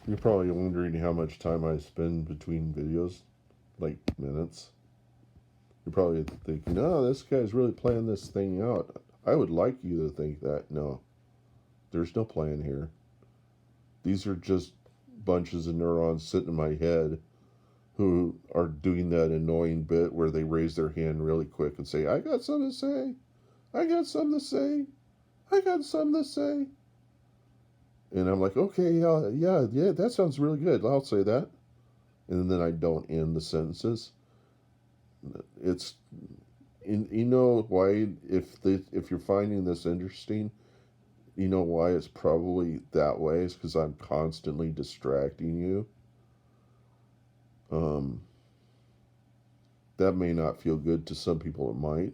You're probably wondering how much time I spend between videos, like minutes. You're probably thinking, oh, this guy's really playing this thing out. I would like you to think that. No, there's no plan here. These are just bunches of neurons sitting in my head who are doing that annoying bit where they raise their hand really quick and say, I got something to say. I got something to say. I got something to say. And I'm like, okay, yeah, that sounds really good. I'll say that. And then I don't end the sentences. It's, you know why, if you're finding this interesting, you know why it's probably that way. It's because I'm constantly distracting you. Um, that may not feel good to some people. It might,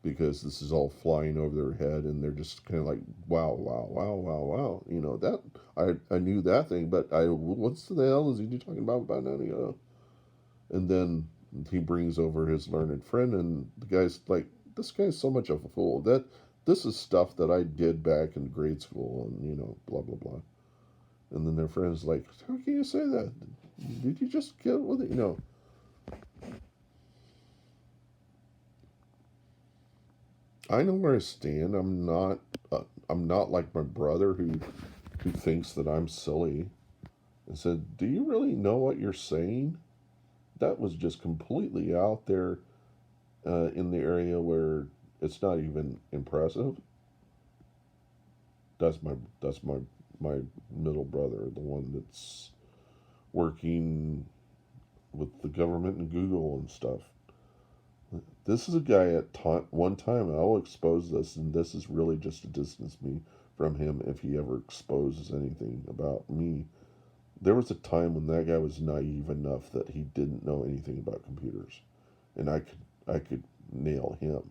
because this is all flying over their head and they're just kind of like, wow, wow, wow, wow, wow. You know, that I knew that thing, but what's the hell is he talking about now? And then he brings over his learned friend, and the guy's like, this guy's so much of a fool. That this is stuff that I did back in grade school, and blah blah blah. And then their friend's like, how can you say that? Did you just get with it? I know where I stand. I'm not like my brother who thinks that I'm silly. And said, "Do you really know what you're saying?" That was just completely out there in the area where it's not even impressive. That's my middle brother, the one that's working with the government and Google and stuff. This is a guy at one time. I'll expose this, and this is really just to distance me from him if he ever exposes anything about me. There was a time when that guy was naive enough that he didn't know anything about computers, and I could nail him.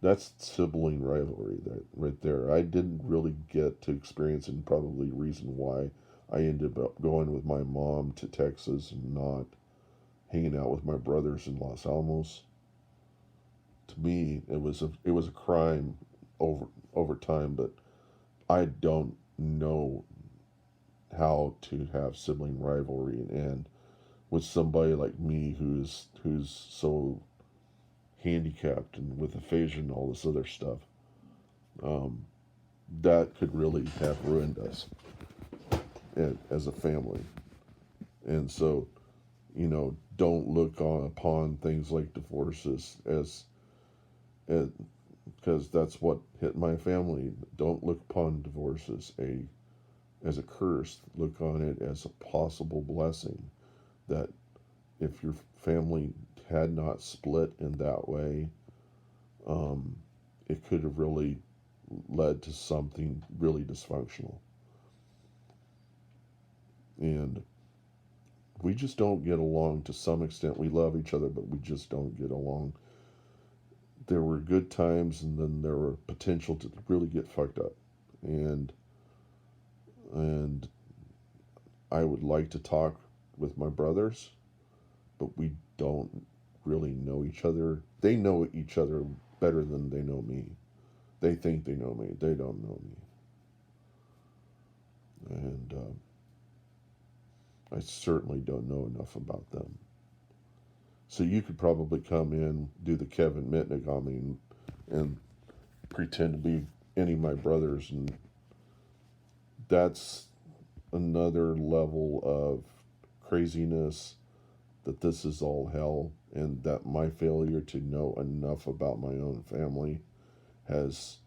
That's sibling rivalry that right there. I didn't really get to experience, and probably reason why I ended up going with my mom to Texas and not hanging out with my brothers in Los Alamos. To me, it was a crime over time, but I don't know how to have sibling rivalry and with somebody like me who's so handicapped and with aphasia and all this other stuff. Um, that could really have ruined us as a family. And so, don't look upon things like divorces as because that's what hit my family. Don't look upon divorce as a curse. Look on it as a possible blessing. That if your family had not split in that way, um, it could have really led to something really dysfunctional. And we just don't get along to some extent. We love each other, but we just don't get along. There were good times, and then there were potential to really get fucked up. And I would like to talk with my brothers, but we don't really know each other. They know each other better than they know me. They think they know me. They don't know me. And I certainly don't know enough about them. So you could probably come in, do the Kevin Mitnick on me, and pretend to be any of my brothers, and that's another level of craziness, that this is all hell, and that my failure to know enough about my own family has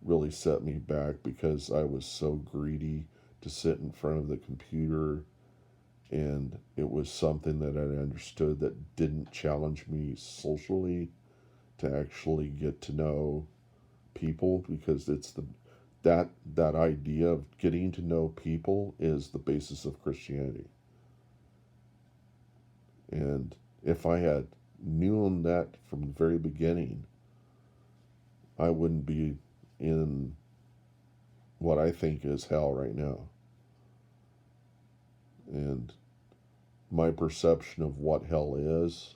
really set me back because I was so greedy to sit in front of the computer, and it was something that I understood that didn't challenge me socially to actually get to know people, because it's that idea of getting to know people is the basis of Christianity. And if I had known that from the very beginning, I wouldn't be in what I think is hell right now. And my perception of what hell is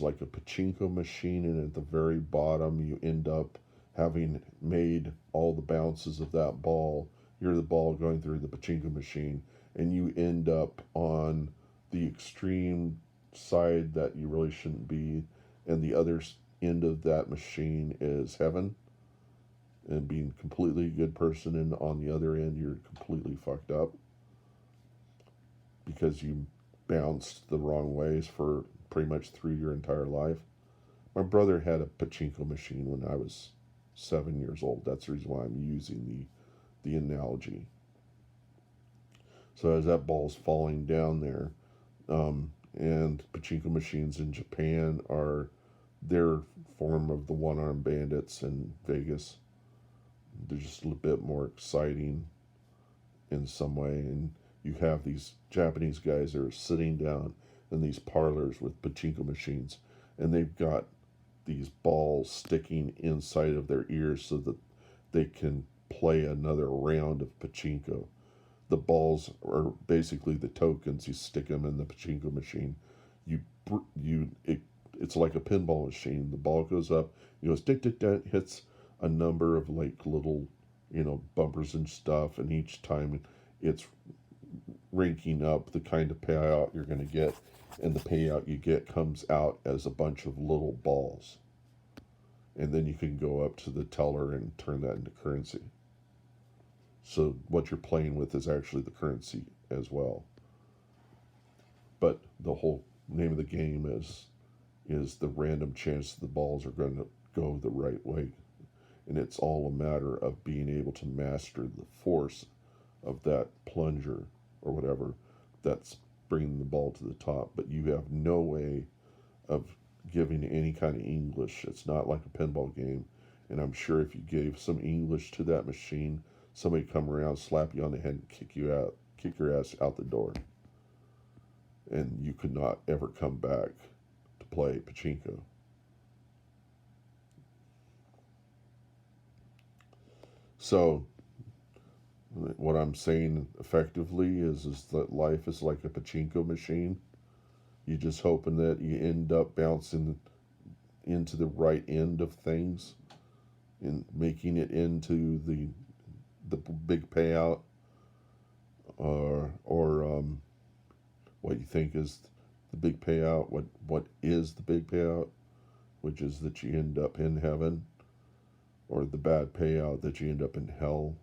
like a pachinko machine, and at the very bottom, you end up having made all the bounces of that ball. you're the ball going through the pachinko machine, and you end up on the extreme side that you really shouldn't be, and the other end of that machine is heaven, and being completely a good person, and on the other end you're completely fucked up because you bounced the wrong ways for pretty much through your entire life. My brother had a pachinko machine when I was 7 years old. That's the reason why I'm using the analogy. So as that ball's falling down there, and pachinko machines in Japan are their form of the one-armed bandits in Vegas. They're just a little bit more exciting in some way, and you have these Japanese guys that are sitting down in these parlors with pachinko machines, and they've got these balls sticking inside of their ears so that they can play another round of pachinko. The balls are basically the tokens. You stick them in the pachinko machine. You it's like a pinball machine. The ball goes up, it goes tick tick tick, hits a number of like little, bumpers and stuff, and each time it's ranking up the kind of payout you're going to get, and the payout you get comes out as a bunch of little balls, and then you can go up to the teller and turn that into currency. So what you're playing with is actually the currency as well. But the whole name of the game is the random chance the balls are going to go the right way. And it's all a matter of being able to master the force of that plunger or whatever that's bringing the ball to the top. But you have no way of giving any kind of English. It's not like a pinball game. And I'm sure if you gave some English to that machine, somebody come around, slap you on the head, and kick your ass out the door. And you could not ever come back to play pachinko. So what I'm saying effectively is that life is like a pachinko machine. You just hoping that you end up bouncing into the right end of things and making it into the big payout, or what you think is the big payout, what is the big payout, which is that you end up in heaven, or the bad payout that you end up in hell.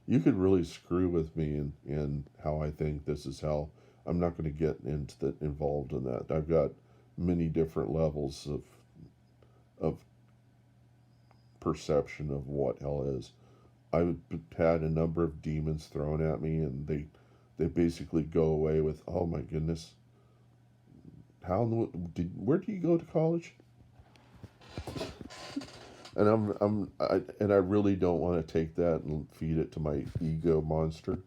You could really screw with me in how I think this is hell. I'm not going to get involved in that. I've got many different levels of perception of what hell is. I've had a number of demons thrown at me, and they basically go away with, "Oh my goodness, where do you go to college?" And I really don't want to take that and feed it to my ego monster,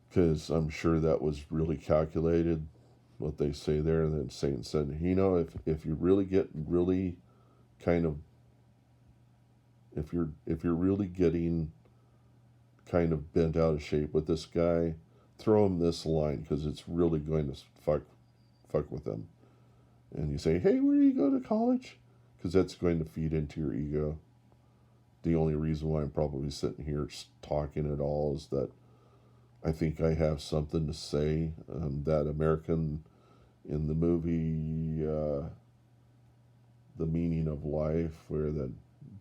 because I'm sure that was really calculated what they say there. And then Satan said, if you really get really kind of if you're really getting kind of bent out of shape with this guy, throw him this line, because it's really going to fuck with them. And you say, "Hey, where do you go to college?" Because that's going to feed into your ego. The only reason why I'm probably sitting here talking at all is that I think I have something to say. That American in the movie The Meaning of Life, where the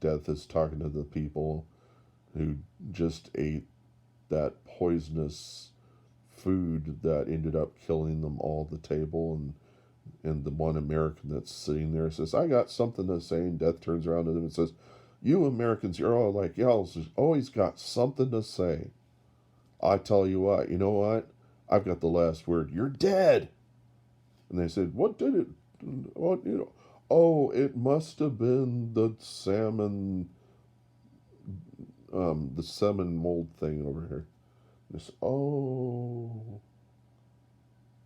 death is talking to the people who just ate that poisonous food that ended up killing them all at the table, and the one American that's sitting there says, "I got something to say," and Death turns around to them and says, "You Americans, you're all like y'all's always got something to say. I tell you what, you know what? I've got the last word. You're dead." And they said, "What did it? What Oh, it must have been the salmon mold thing over here." This, "Oh,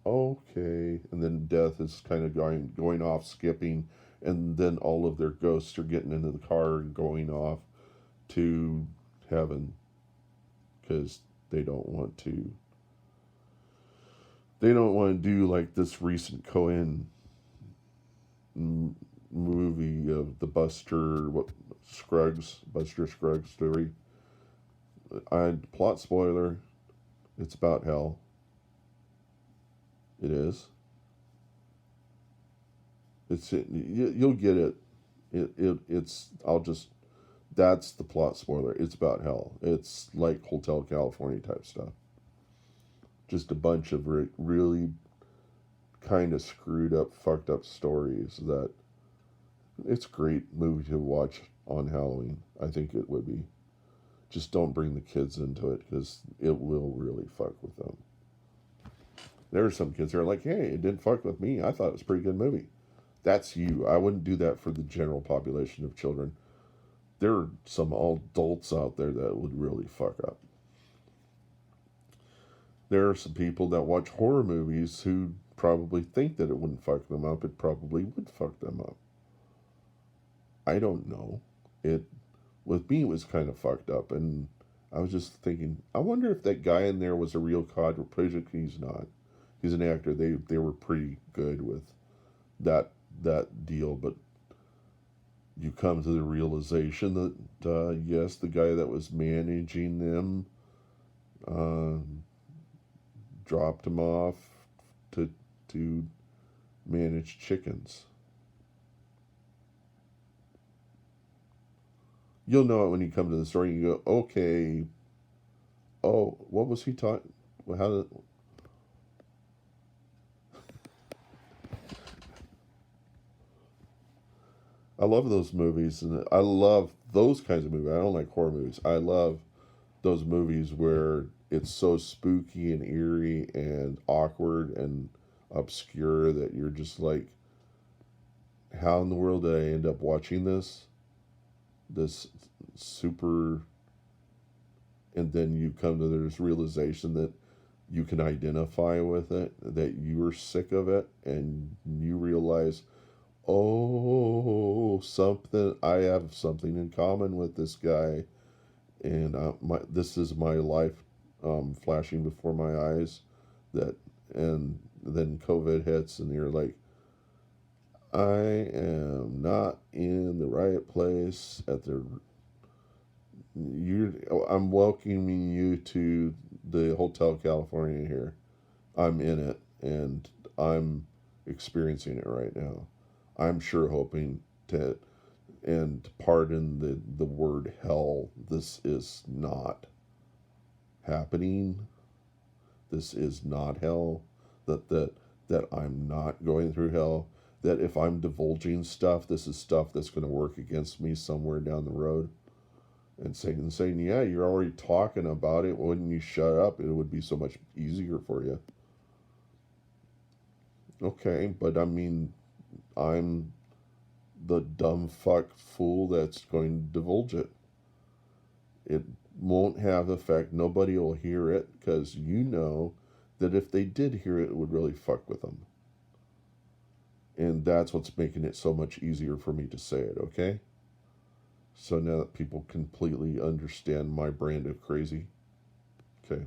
okay." And then Death is kind of going off, skipping, and then all of their ghosts are getting into the car and going off to heaven, because they don't want to. They don't want to do like this recent Cohen movie of the Buster Scruggs story. Plot spoiler, it's about hell. It is. You'll get it. It's I'll just that's the plot spoiler. It's about hell. It's like Hotel California type stuff. Just a bunch of really kind of screwed up, fucked up stories that it's a great movie to watch on Halloween. I think it would be. Just don't bring the kids into it because it will really fuck with them. There are some kids that are like, hey, it didn't fuck with me. I thought it was a pretty good movie. That's you. I wouldn't do that for the general population of children. There are some adults out there that would really fuck up. There are some people that watch horror movies who probably think that it wouldn't fuck them up. It probably would fuck them up. I don't know. It with me it was kind of fucked up, and I was just thinking, I wonder if that guy in there was a real quadriplegic. He's not. He's an actor. They were pretty good with that deal, but you come to the realization that yes, the guy that was managing them uh, dropped him off to manage chickens. You'll know it when you come to the story. And you go, okay, oh, what was he taught? How did? I love those movies, and I love those kinds of movies. I don't like horror movies. I love those movies where it's so spooky and eerie and awkward and obscure that you're just like, how in the world did I end up watching this? This super, and then you come to this realization that you can identify with it, that you're sick of it, and you realize, oh, something, I have something in common with this guy, and this is my life flashing before my eyes. That, and then COVID hits, and you're like, I am not in the right place at the. I'm welcoming you to the Hotel California here. I'm in it, and I'm experiencing it right now. I'm sure hoping to, and pardon the word hell, this is not happening. This is not hell. That I'm not going through hell. That if I'm divulging stuff, this is stuff that's going to work against me somewhere down the road. And saying, yeah, you're already talking about it. Wouldn't you shut up? It would be so much easier for you. Okay, but I mean, I'm the dumb fuck fool that's going to divulge it. It won't have effect. Nobody will hear it because you know that if they did hear it, it would really fuck with them. And that's what's making it so much easier for me to say it, okay? So now that people completely understand my brand of crazy, okay.